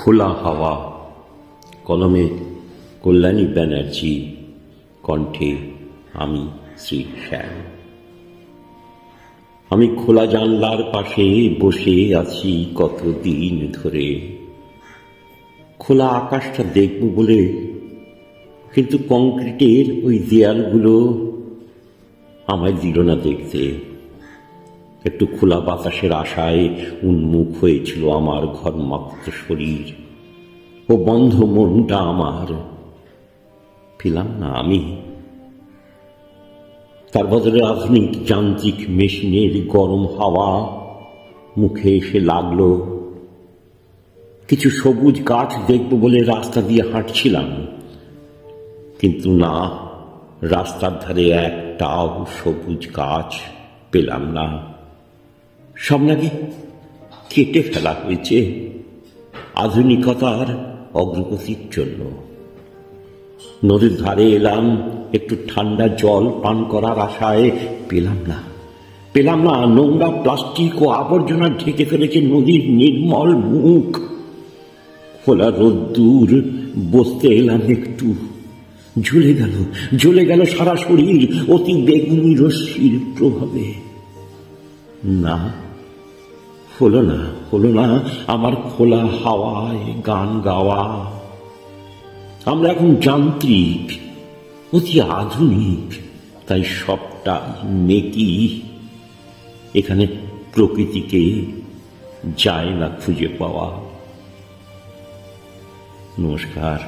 খোলা হাওয়া, কলমে কল্যাণী ব্যানার্জি, কণ্ঠে আমি শ্রী শ্যাম। আমি খোলা জানলার পাশে বসে আছি কতদিন ধরে, খোলা আকাশটা দেখব বলে, কিন্তু কংক্রিটের ওই দেয়ালগুলো আমায় দিল না দেখতে। একটু খোলা বাতাসের আশায় উন্মুখ হয়েছিল আমার ঘর্মাক্ত শরীর ও বন্ধ মনটা আমার। পেলাম না আমি। তার বদলে আধুনিক যান্ত্রিক মেশিনের গরম হাওয়া মুখে এসে লাগলো। কিছু সবুজ গাছ দেখব বলে রাস্তা দিয়ে হাঁটছিলাম, কিন্তু না, রাস্তার ধারে একটাও সবুজ গাছ পেলাম না। সব নাকি কেটে ফেলা হয়েছে আধুনিকতার অগ্রগতির জন্য। নদীর ধারে এলাম একটু ঠান্ডা জল পান করার আশায়। পেলাম না। নোংরা প্লাস্টিক ও আবর্জনা ঢেকে ফেলেছে নদীর নির্মল মুখ। খোলা রোদ্দুর বসতে এলাম একটু, জ্বলে গেল সারা শরীর অতি বেগুনি রশ্মির প্রভাবে। না, হলো না আমার খোলা হাওয়ায় গান গাওয়া। আমরা এখন যান্ত্রিক, অতি আধুনিক, তাই সবটাই মেকি। এখানে প্রকৃতিকে যায় না খুঁজে পাওয়া। নমস্কার।